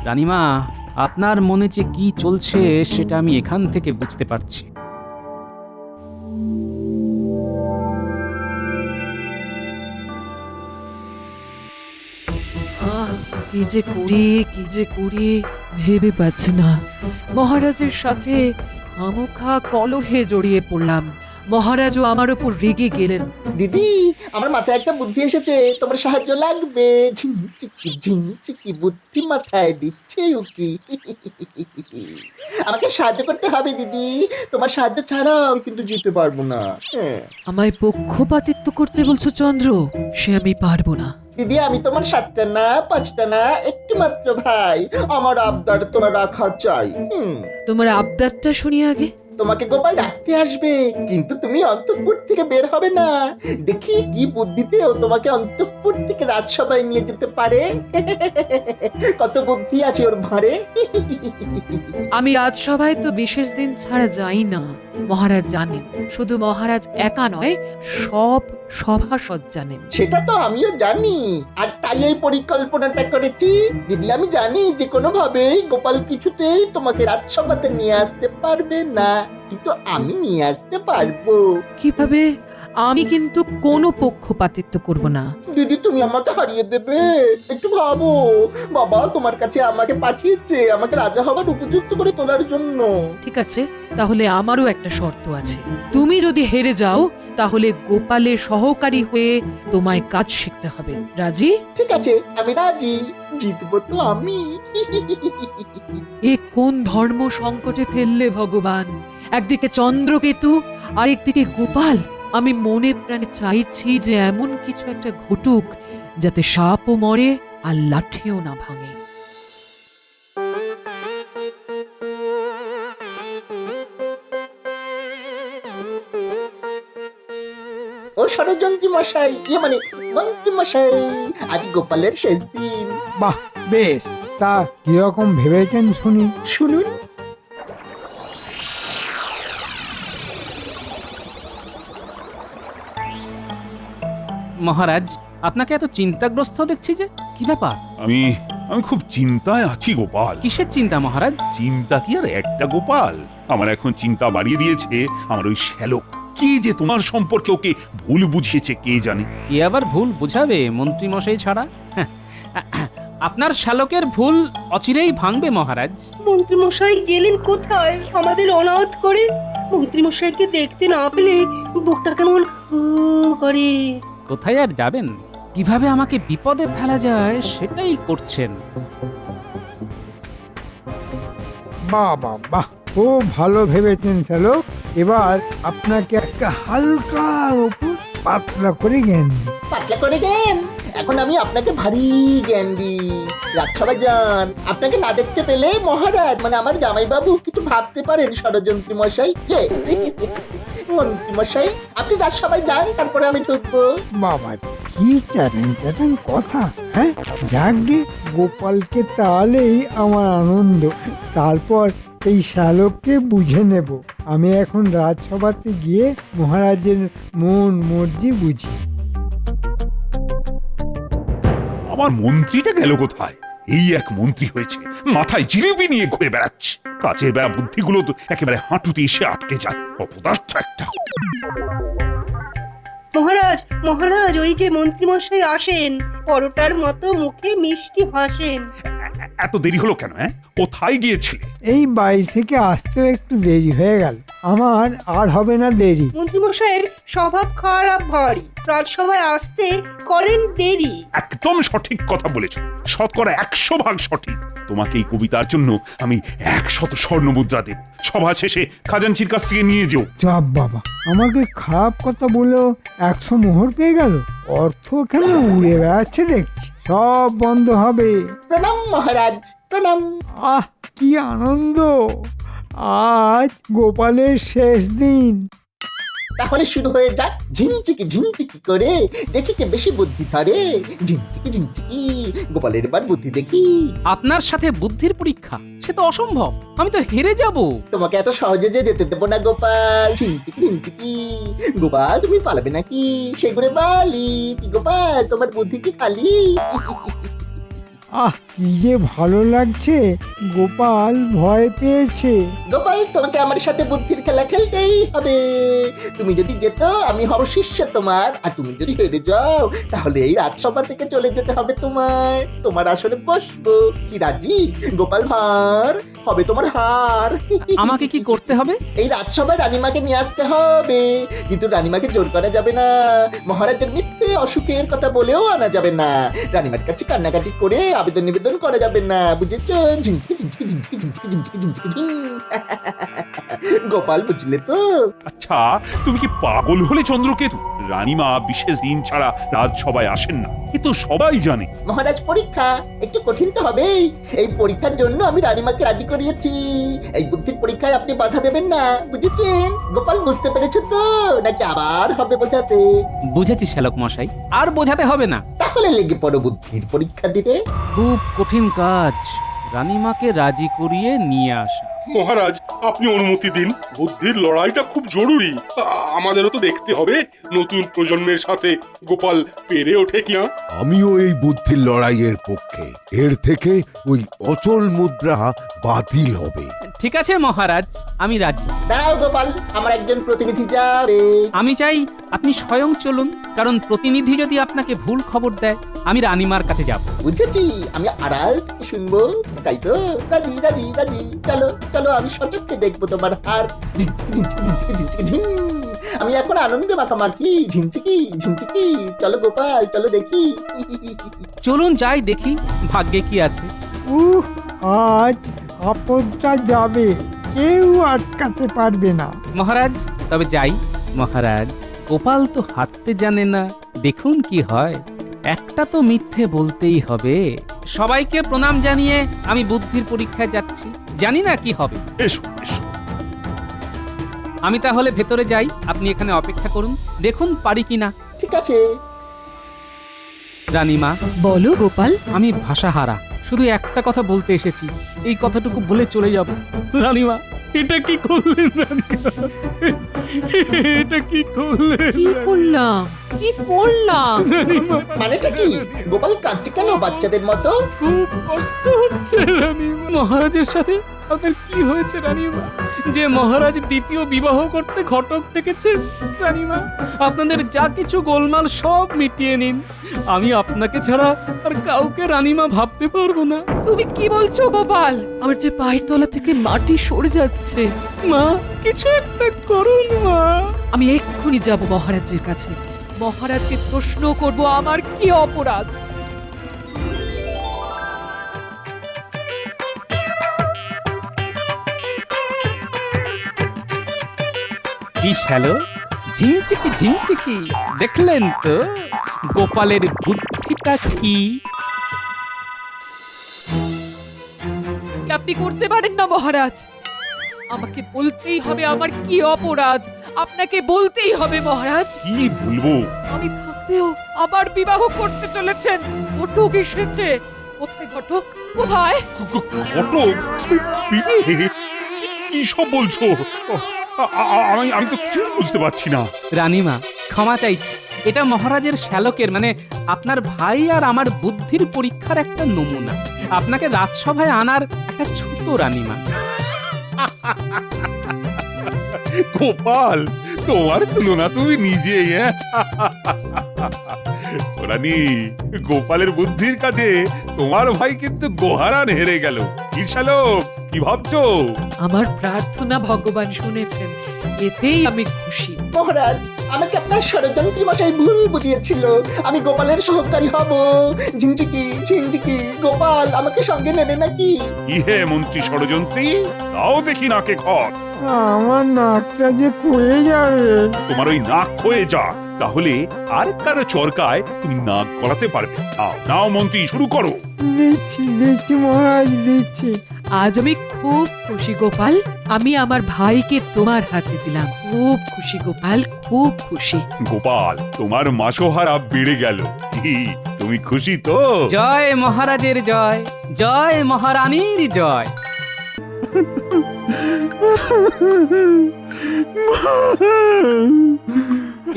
রানীমা, আপনার মনে যে কি চলছে সেটা আমি এখান থেকে বুঝতে পারছি। কি যে করি ভেবে পাচ্ছি না। মহারাজের সাথে খামোখা কলহে জড়িয়ে পড়লাম। মহারাজও আমার উপর রেগে গেলেন। দিদি, আমার মাথায় একটা বুদ্ধি এসেছে, তোমার সাহায্য লাগবে। ঝিনচিকি বুদ্ধি মাথায় দিচ্ছে উকি। আমাকে সাহায্য করতে হবে দিদি, তোমার সাহায্য ছাড়া আমি কিন্তু জিততে পারবো না। আমায় পক্ষপাতিত্ব করতে বলছো চন্দ্র? সে আমি পারবো না। দিদি, আমি তোমার 7টা না 5টা না একটি মাত্র ভাই, আমার আবদার তোমার রাখা চাই। তোমার আবদারটা শুনি আগে। তোমাকে গোপাল ডাকতে আসবে, কিন্তু তুমি অন্তঃপুর থেকে বের হবে না। দেখি কি বুদ্ধিতে ও তোমাকে অন্তঃপুর থেকে রাজসভায় নিয়ে যেতে পারে। কত বুদ্ধি আছে ওর ভাঁড়ে। আমি রাজসভায় তো বিশেষ দিন ছাড়া যাই না, মহারাজ জানেন। শুধু মহারাজ একা নয়, সব সভাসদ জানেন। সেটা তো আমিও জানি, আর তাই এই পরিকল্পনাটা করেছি। দিদি, আমি জানি যে কোনোভাবেই গোপাল কিছুতেই তোমাকে রাজসভাতে নিয়ে আসতে পারবে না, কিন্তু আমি নিয়ে আসতে পারবো। কিভাবে? আমি কিন্তু কোনো পক্ষপাতিত্ব করব না। দিদি, তুমি আমাকে হারিয়ে দেবে, একটু ভাবো। বাবা তোমার কাছে আমাকে পাঠিয়েছে আমাকে রাজা হবার উপযুক্ত করে তোলার জন্য। ঠিক আছে, তাহলে আমারও একটা শর্ত আছে। তুমি যদি হেরে যাও, তাহলে গোপালের সহকারী হয়ে তোমায় কাজ শিখতে হবে। রাজি? ঠিক আছে, আমি রাজি, জিতবো তো আমি। এ কোন ধর্ম সংকটে ফেললে ভগবান! একদিকে চন্দ্রকেতু, আরেকদিকে গোপাল। আমি মনে প্রাণে চাইছি যে এমন কিছু একটা ঘটুক যাতে সাপও মরে আর লাঠিও না ভাঙে। ও ষড়যন্ত্রী মশাই, মানে মন্ত্রী মশাই, আজ গোপালের শেষ দিন। বাহ, বেশ। তা কিরকম ভেবেছেন শুনি? শুনুন। মহারাজ, আপনাকে এত চিন্তাগ্রস্ত দেখছি যে, কি ব্যাপার? আমি আমি খুব চিন্তায় আছি গোপাল। কিসের চিন্তা মহারাজ? চিন্তা কি আর একটা গোপাল, আমার এখন চিন্তা বাড়িয়ে দিয়েছে আমার ওই শ্যালক। কি যে তোমার সম্পর্কে ওকে ভুল বুঝিয়েছে কে জানে। কে আবার ভুল বুঝাবে মন্ত্রী মশাই ছাড়া? আপনার শ্যালকের ভুল অচিরেই ভাঙবে মহারাজ। মন্ত্রী মশাই গেলেন কোথায় আমাদের অনাথ করে? মন্ত্রী মশাইকে দেখতে না পেলে বুকটা কেমন করে। কোথায় আর যাবেন? কিভাবে আমাকে বিপদে ফেলা যায় সেটাই করছেন। বাহ বাহ বাহ, খুব ভালো ভেবেছেন শ্যালক। এবার আপনাকে একটা হালকার উপর পাতলা করে জ্ঞান দিই। পাতলা করে জ্ঞান? এখন আমি আপনাকে ভারী জ্ঞান দিই। রাজসভায় যান, আপনাকে না দেখতে পেলে মহারাজ মানে আমার জামাইবাবু কিছু ভাবতে পারেন। ষড়যন্ত্রী মশাই, মন্ত্রী মশাই, আপনি রাজসভায় যান, তারপরে আমি ঢুকবো। বাবা, কি চাটাং কথা! হ্যাঁ, যাকগে, গোপালকে তাহলেই আমার আনন্দ। তারপর এই শ্যালককে বুঝে নেব। আমি এখন রাজসভাতে গিয়ে মহারাজের মন মর্জি বুঝি। আমার মন্ত্রীটা গেল কোথায়? এই এক মন্ত্রী হয়েছে, মাথায় জিলিপি নিয়ে ঘুরে বেড়াচ্ছে। কাচের বেড়া বুদ্ধিগুলো তো একেবারে হাঁটুতে এসে আটকে যায়। অপদার্থ একটা। মহারাজ মহারাজ, ওই যে মন্ত্রী মশাই আসেন, পরোটার মতো মুখে মিষ্টি হাসেন। এত দেরি হলো কেন? কোথায় গিয়েছিলে? এই বাড়ি থেকে আসতেও একটু দেরি হয়ে গেল। আমার আর হবে না দেরি। মন্ত্রী মশাইয়ের স্বভাব খারাপ ভারী, রাজসভায় আসতে করেন দেরি। একদম সঠিক কথা বলেছো, 100% সঠিক। তোমাকে এই কবিতার জন্য আমি 100 স্বর্ণ মুদ্রা দেব। সভা শেষে খাজাঞ্চির কাছ থেকে নিয়ে যেও। চাপ বাবা, আমাকে খারাপ কথা বলেও 100 মোহর পেয়ে গেল। অর্থ কেন উড়ে বেড়াচ্ছে দেখছি। সব বন্ধ হবে। প্রণাম মহারাজ, প্রণাম। আহ, কি আনন্দ! আজ গোপালের শেষ দিন। তাহলে শুরু হয়ে যাক ঝিনচিকি ঝিনচিকি করে, দেখি কে বেশি বুদ্ধি ধরে। ঝিনচিকি ঝিনচিকি, গোপালের এবার বুদ্ধি দেখি। আপনার সাথে বুদ্ধির পরীক্ষা, সে তো অসম্ভব, আমি তো হেরে যাব। তোমাকে এত সহজে যে যেতে দেবো না গোপাল। ঝিনচিকি ঝিনচিকি, গোপাল তুমি পালাবে নাকি? সেগুড়ে বালি কি গোপাল, তোমার বুদ্ধি কি খালি? আহ কি যে ভালো লাগছে, গোপাল ভয় পেয়েছে। গোপাল তোমাকে আমার সাথে বুদ্ধির খেলা খেলতেই হবে। তুমি যদি যেত আমি হব শিষ্য তোমার, আর তুমি যদি হেরে যাও তাহলে এই রাজসভা থেকে চলে যেতে হবে তোমায়। তোমার আসলে বসবো, কি রাজি? গোপাল ভাঁড় হবে তোমার হার। আমাকে কি করতে হবে? এই রাজসভায় রানীমাকে নিয়ে আসতে হবে, কিন্তু রানীমাকে জোর করা যাবে না। মহারাজের মিথ্যে অসুখের কথা বলেও আনা যাবে না। রানীমার কাছে কান্নাকাটি করে আবেদন নিবেদন করা যাবে না, বুঝেছ? ঝিনচিকি ঝিনচিকি ঝিনচিকি ঝিনচিকি ঝিনচিকি ঝিনচিকি ঝিন। গোপাল বুঝলে তো? আচ্ছা, তুমি কি পাগল হলে চন্দ্রকেতু? রানীমা বিশেষ দিন ছাড়া রাজসভায় আসেন না, এ তো সবাই জানে। মহারাজ পরীক্ষা একটু কঠিন তো হবেই। এই পরীক্ষার জন্য আমি রানীমাকে রাজি করিয়েছি। এই বুদ্ধির পরীক্ষায় আপনি বাধা দেবেন না, বুঝেছেন? গোপাল বুঝতে পেরেছো তো, নাকি আবার হবে বোঝাতে? বুঝেছি শ্যালক মশাই, আর বোঝাতে হবে না। তাহলে লেগে পড়ো বুদ্ধির পরীক্ষা দিতে। খুব কঠিন কাজ রানীমাকে রাজি করিয়ে নিয়ে আসা। মহারাজ, আপনি অনুমতি দিন। বুদ্ধির লড়াইটা খুব জরুরি। আমাদেরও তো দেখতে হবে নতুন প্রজন্মের সাথে গোপাল পেরে ওঠে কিনা। আমিও এই বুদ্ধির লড়াইয়ের পক্ষে। এর থেকে ওই অচল মুদ্রা বাতিল হবে। ঠিক আছে মহারাজ, আমি রাজি। দাঁড়াও গোপাল, আমার একজন প্রতিনিধি যাবে। আমি চাই আপনি স্বয়ং চলুন, কারণ প্রতিনিধি যদি আপনাকে ভুল খবর দেয় আমি রানীমার কাছে যাব। বুঝেছি, আমি আড়াল থেকে শুনবো, তাই তো? রাজি রাজি রাজি, চলো চলো, আমি সচক্ষে দেখবো তোমার হার। ঝিনচিকি ঝিনচিকি ঝিনচিকি ঝিনচিকি ঝিন। আমি এখন আনন্দে মাখামাখি। ঝিনচিকি ঝিনচিকি, চলো গোপাল চলো দেখি। চলুন যাই দেখি ভাগ্যে কি আছে। আজ আপদটা যাবে, কেউ আটকাতে পারবে না। মহারাজ তবে যাই। মহারাজ, গোপাল তো হাঁটতে জানে না, দেখুন কি হয়। একটা তো মিথ্যে বলতেই হবে। সবাইকে প্রণাম জানিয়ে আমি বুদ্ধির পরীক্ষায় যাচ্ছি, জানি না কি হবে। এসো এসো। আমি তাহলে ভেতরে যাই, আপনি এখানে অপেক্ষা করুন, দেখুন পারি কিনা। ঠিক আছে। রানীমা, বলো গোপাল। আমি ভাষাহারা, শুধু একটা কথা বলতে এসেছি, এই কথাটুকু বলে চলে যাব। রানীমা, এটা কি করলেন রানীমা? এটা কি করলেন? কি করলাম, কি করলাম? রানীমা, মানেটা কি? গোপাল কাঁদছে কেন বাচ্চাদের মতো? খুব কষ্ট হচ্ছে রানীমা। মহারাজের সাথে আপনার কি হয়েছে রানীমা? যে মহারাজ দ্বিতীয় বিবাহ করতে ঘটক ডেকেছেন। রানীমা, আপনাদের যা কিছু গোলমাল সব মিটিয়ে নিন, আমি আপনাকে ছাড়া আর কাউকে রানীমা ভাবতে পারবো না। তুমি কি বলছো গোপাল? আমার যে পায়ের তলা থেকে মাটি সরে যাচ্ছে। মা, কিছু একটা করুন মা। আমি এক্ষুনি যাব মহারাজের কাছে, মহারাজকে প্রশ্ন করব আমার কি অপরাধ। কি শ্যালো, ঝিনচিকি ঝিনচিকি, দেখলেন তো গোপালের বুদ্ধিটা কি? আপনি করতে পারেন না মহারাজ, আমাকে বলতেই হবে আমার কি অপরাধ। আপনাকে বলতেই হবে মহারাজ। কি বলবো? আমি থাকতেও আবার বিবাহ করতে চলেছেন। ঘটক এসেছে। কোথায় ঘটক? কোথায়? ঘটক? বিয়ে? কি সব বলছো? আমি তো কিছু বুঝতে পারছি না। রানীমা, ক্ষমা চাইছি, এটা মহারাজের শ্যালকের মানে আপনার ভাই আর আমার বুদ্ধির পরীক্ষার একটা নমুনা। আপনাকে রাজসভায় আনার একটা ছুতো রানীমা। গোপাল, তোমার তুলনা তুমি নিজেই। রানী, গোপালের বুদ্ধির কাছে তোমার ভাই কিন্তু গোহারান হেরে গেল। কি শ্যালক, কি ভাবছো? আমার প্রার্থনা ভগবান শুনেছেন, এতেই আমি খুশি। মহারাজ, আমাকে আপনার ষড়যন্ত্রী মশাই ভুল বুঝিয়েছিল। আমি গোপালের সহকারী হব। ঝিনচিকি ঝিনচিকি, গোপাল আমাকে সঙ্গে নেবে নাকি? ইহে মন্ত্রী ষড়যন্ত্রী, তাও দেখি নাকে খত। আমার নাকটা যে ক্ষয়ে যাবে। তোমার ওই নাক ক্ষয়ে যাক, তাহলে আর কারো চরকায় তুমি নাক গলাতে পারবে। নাও মন্ত্রী, শুরু করো। দিচ্ছি দিচ্ছি মহারাজ, দিচ্ছি। আজ আমি খুব খুশি গোপাল, আমি আমার ভাইকে তোমার হাতে দিলাম। খুব খুশি গোপাল। গোপাল খুব খুশি। গোপাল, তোমার মাসোহারা বেড়ে গেল। কি, তুমি খুশি তো? জয় মহারাজের জয়, জয় মহারানীর জয়।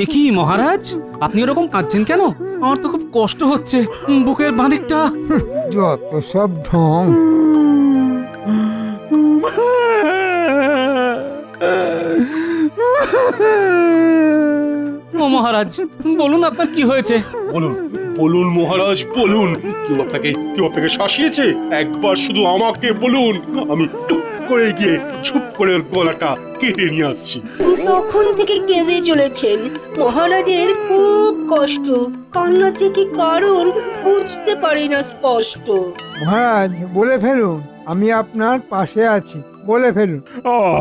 এ কি মহারাজ, আপনি ওরকম কাঁদছেন কেন? আমার তো খুব কষ্ট হচ্ছে, বুকের বাঁদিকটা। যত সব ঢং। ও মহারাজ, বলুন আপনার কি হয়েছে? বলুন বলুন মহারাজ বলুন, কেউ আপনাকে শাসিয়েছে? একবার শুধু আমাকে বলুন, আমি টুক করে গিয়ে চুপ করে ওর গলাটা কেটে নিয়ে আসছি। তখন থেকে কেঁদে চলেছেন। মহারাজের খুব কষ্ট, কান্না যে কি কারণ বুঝতে পারি না স্পষ্ট। মহারাজ বলে ফেলুন, আমি আপনার পাশে আছি, বলে ফেলুন।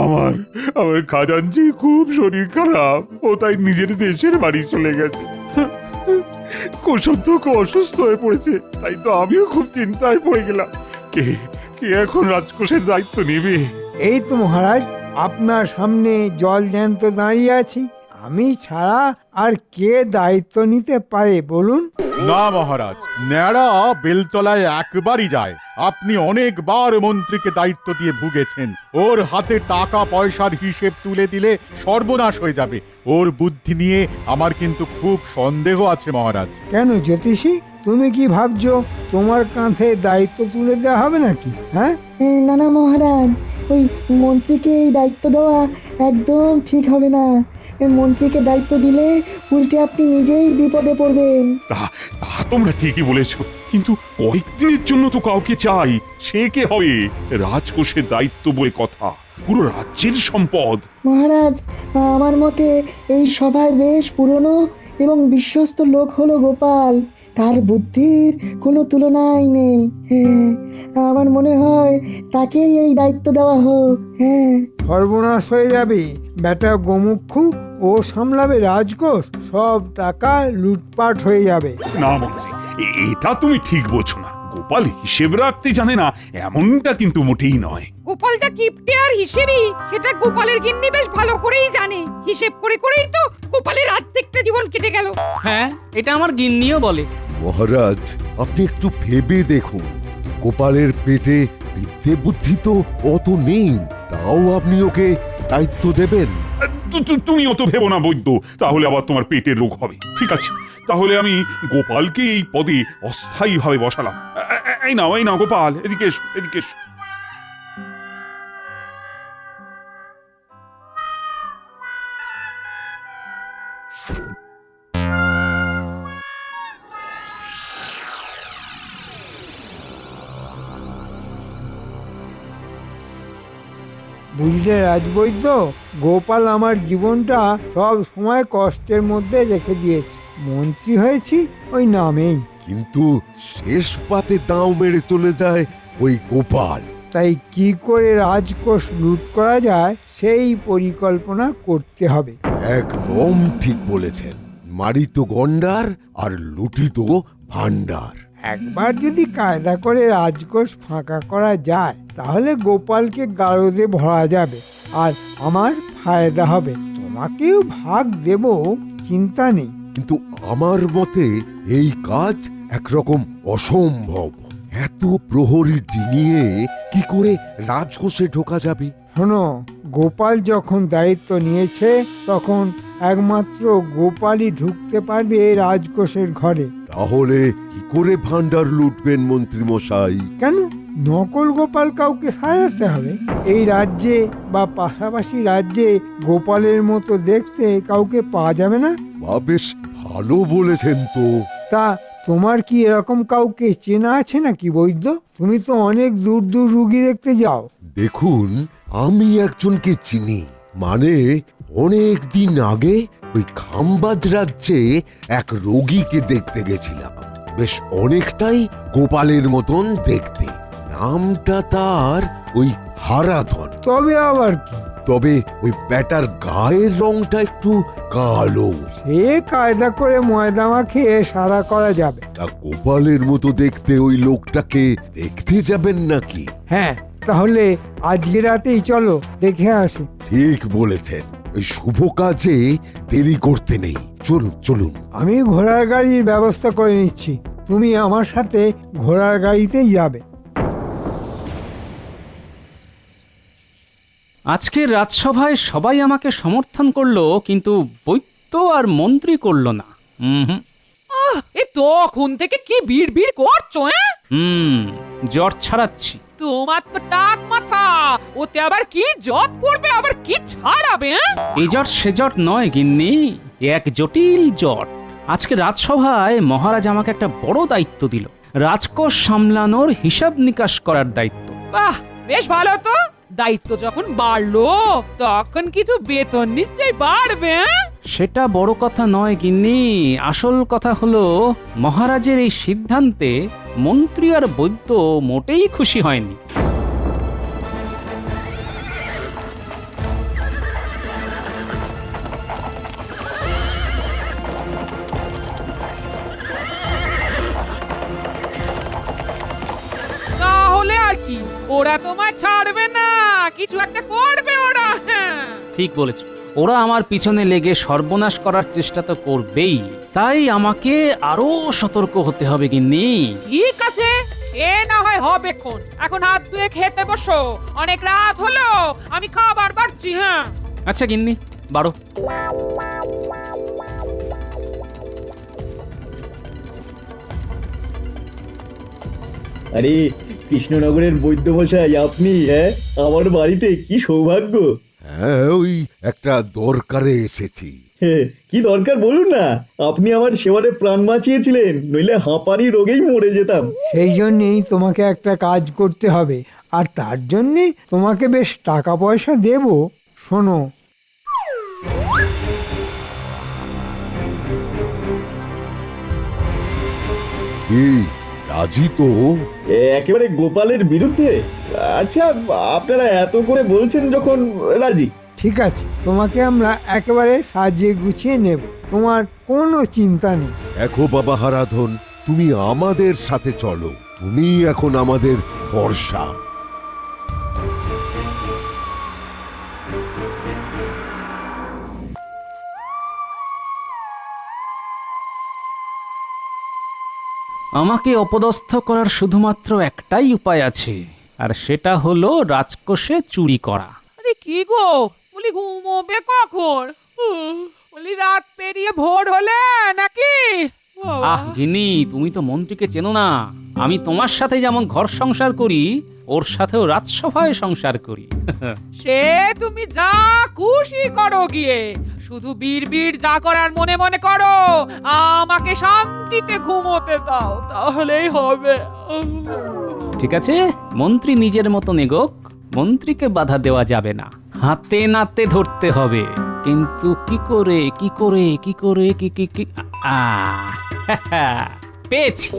আমার আমার খাজাঞ্চি খুব শরীর খারাপ, ও তাই নিজের দেশের বাড়ি চলে গেছে। কুসুম খুব অসুস্থ হয়ে পড়েছে, তাই তো আমিও খুব চিন্তায় পড়ে গেলাম। কে কে এখন রাজকোষের দায়িত্ব নেবে? এই তো মহারাজ, আপনার সামনে জল জ্যান্ত দাঁড়িয়ে আছি, আমি ছাড়া আর কে দায়িত্ব নিতে পারে বলুন? না মহারাজ, ন্যাড়া বেলতলায় একবারই যায়। আপনি অনেকবার মন্ত্রীকে দায়িত্ব দিয়ে ভুগেছেন। ওর হাতে টাকা পয়সার হিসেব তুলে দিলে সর্বনাশ হয়ে যাবে। ওর বুদ্ধি নিয়ে আমার কিন্তু খুব সন্দেহ আছে মহারাজ। কেন জ্যোতিষী, তুমি কি ভাবছো তোমার কাঁধে দায়িত্ব তুলে দেওয়া হবে নাকি? হ্যাঁ, না না মহারাজ, ওই মন্ত্রীকে এই দায়িত্ব দেওয়া একদম ঠিক হবে না। মন্ত্রীকে দায়িত্ব দিলে উল্টে আপনি নিজেই বিপদে পড়বেন। তা তোমরা ঠিকই বলেছো, কিন্তু কয়েকদিনের জন্য তো কাউকে চাই। সে কে হবে? রাজকোষের দায়িত্ব বলে কথা, পুরো রাজ্যের সম্পদ। মহারাজ, আমার মতে এই সভায় বেশ পুরনো এবং বিশ্বস্ত লোক হলো গোপাল। তার বুদ্ধির কোনো তুলনাই নেই। হ্যাঁ, আমার মনে হয় তাকেই এই দায়িত্ব দেওয়া হোক। হ্যাঁ, সর্বনাশ হয়ে যাবে। বেটা গোমুখু, ও সামলাবে রাজকোষ, সব টাকা লুটপাট হয়ে যাবে। না মন্ত্রী, এটা তুমি ঠিক বলছো না। গোপাল হিসেব রাখতে জানে না এমনটা কিন্তু মোটেই নয়। গোপালটা কিপটে আর হিসেবি, সেটা গোপালের গিন্নি বেশ ভালো করেই জানে। হিসেব করে করেই তো গোপালের অর্ধেকটা জীবন কেটে গেল। হ্যাঁ, এটা আমার গিন্নিও বলে। মহারাজ, আপনি একটু ভেবে দেখুন, গোপালের পেটে বিদ্যে বুদ্ধি তো অত নেই, তাও আপনি ওকে দায়িত্ব দেবেন? তুমি অত ভেবো না বৈদ্য, তাহলে আবার তোমার পেটের রোগ হবে। ঠিক আছে, তাহলে আমি গোপালকে এই পদে অস্থায়ীভাবে বসালাম। এই নাও গোপাল, এদিকে এসো, এদিকে এসো। বুঝলে রাজবৈদ্য, গোপাল আমার জীবনটা সব সময় কষ্টের মধ্যে রেখে দিয়েছে। মন্ত্রী হয়েছি ওই নামেই, কিন্তু শেষ পাতে দাও মেরে চলে যায় ওই গোপাল। তাই কি করে রাজকোষ লুট করা যায় সেই পরিকল্পনা করতে হবে। একদম ঠিক বলেছেন, মারিত গন্ডার আর লুটিত ভান্ডার। একবার যদি কায়দা করে রাজকোষ ফাঁকা করা যায়, তাহলে গোপালকে গারদে ভরা যাবে আর আমার ফায়দা হবে। তোমাকেও ভাগ দেব, চিন্তা নেই। কিন্তু আমার মতে এই কাজ একরকম অসম্ভব। এত প্রহরী ডিঙিয়ে কি করে রাজকোষে ঢোকা যাবে? শোনো, গোপাল যখন দায়িত্ব নিয়েছে তখন একমাত্র গোপালই ঢুকতে পারবে রাজকোষের ঘরে। তাহলে কি করে ভান্ডার লুটবেন মন্ত্রী মশাই? কেন, নকল গোপাল কাউকে সাজাতে হবে? এই রাজ্যে বা পাশাপাশি রাজ্যে গোপালের মতো দেখতে কাউকে পাওয়া যাবে না? বেশ ভালো বলেছেন তো। তা তোমার কি এরকম কাউকে চেনা আছে নাকি বৈদ্য? তুমি তো অনেক দূর দূর রুগী দেখতে যাও। দেখুন, আমি একজনকে চিনি, মানে অনেক দিন আগে ওই খাম্বাজ রাজ্যে এক রোগীকে দেখতে গেছিলাম। বেশ অনেকটাই গোপালের মতন দেখতে। নামটা তার ওই হারাধন। তবে আবার কি? তবে ওই ব্যাটার গায়ের রংটা একটু কালো। সে কায়দা করে ময়দা মাখিয়ে সাদা করা যাবে। তা গোপালের মতো দেখতে ওই লোকটাকে দেখতে যাবেন নাকি? হ্যাঁ, তাহলে আজকে রাতেই চলো, দেখে আসি। ঠিক বলেছেন। এই শুভ কাজে দেরি করতে নেই। চলুন চলুন। আমি ঘোড়ার গাড়ির ব্যবস্থা করে নিচ্ছি, তুমি আমার সাথে ঘোড়ার গাড়িতেই যাবে। আজকে রাজসভায় সবাই আমাকে সমর্থন করলো, কিন্তু বৈদ্য আর মন্ত্রী করলো না। হুম এ তখন থেকে কি বিড় বিড় করছো? জ্বর ছাড়াচ্ছি। তোমার তো টাক মাথা, ওতে আবার কি জট পড়বে, আবার কি ছাড়াবে? এই জট সে জট নয় গিন্নি, এক জটিল জট। আজকে রাজসভায় মহারাজ আমাকে একটা বড় দায়িত্ব দিল, রাজকোষ সামলানোর হিসাব নিকাশ করার দায়িত্ব। বাহ, বেশ ভালো তো। দায়িত্ব যখন বাড়লো তখন কিছু বেতন নিশ্চয়ই বাড়বে। সেটা বড় কথা নয় গিন্নি, আসল কথা হলো মহারাজের এই সিদ্ধান্তে মন্ত্রী আর বৈদ্য মোটেই খুশি হয়নি। তাহলে আর কি, ওরা তোমায় ছাড়বে না, কিছু একটা করবে ওরা। ঠিক বলেছ, ওরা আমার পিছনে লেগে সর্বনাশ করার চেষ্টা তো করবেই, তাই আমাকে আরো সতর্ক হতে হবে গিন্নি। ঠিক আছে, এ না হয় হবে কোন। এখন হাত ধুয়ে খেতে বসো, অনেক রাত হলো, আমি খাবার বাড়ছি। হ্যাঁ আচ্ছা গিন্নি, বাড়ো। আরে কৃষ্ণনগরের বৈদ্যমশাই আপনি? হ্যাঁ, আমার বাড়িতে কি সৌভাগ্য। হ্যাঁ, ওই একটা দরকারে এসেছি। কি দরকার বলুন না। আপনি আমার সেবারে প্রাণ বাঁচিয়েছিলেন, নইলে হাঁপানি রোগেই মরে যেতাম। সেই জন্যেই তোমাকে একটা কাজ করতে হবে, আর তার জন্যে তোমাকে বেশ টাকা পয়সা দেব। শোনো, কি রাজি তো? একেবারে গোপালের বিরুদ্ধে? আচ্ছা, আপনারা এত করে বলছেন যখন, রাজি। ঠিক আছে, তোমাকে আমরা একেবারে সাজিয়ে গুছিয়ে নেব, তোমার কোনো চিন্তা নেই। দেখো বাবা হারাধন, তুমি আমাদের সাথে চলো, তুমি এখন আমাদের ভরসা। আমাকে অপদস্থ করার শুধুমাত্র একটাই উপায় আছে, আর সেটা হলো রাজকোষে চুরি করা। আরে কি গো, বলি ঘুমোবে কখন? বলি রাত পেরিয়ে ভোর হলে নাকি? আহ গিন্নি, তুমি তো মন্ত্রীকে চেনো না। আমি তোমার সাথে যেমন ঘর সংসার করি, ওর সাথেও রাজসভায় সংসার করি। সে তুমি যা খুশি করো গিয়ে, শুধু বীর বীর যা করার মনে মনে করো, আমাকে শান্তিতে ঘুমোতে দাও, তাহলেই হবে। ঠিক আছে, মন্ত্রী নিজের মতো নেগোক, মন্ত্রীকে বাধা দেওয়া যাবে না, হাতে নাতে ধরতে হবে। কিন্তু কি করে কি করে কি করে কি কি কি পেয়েছি।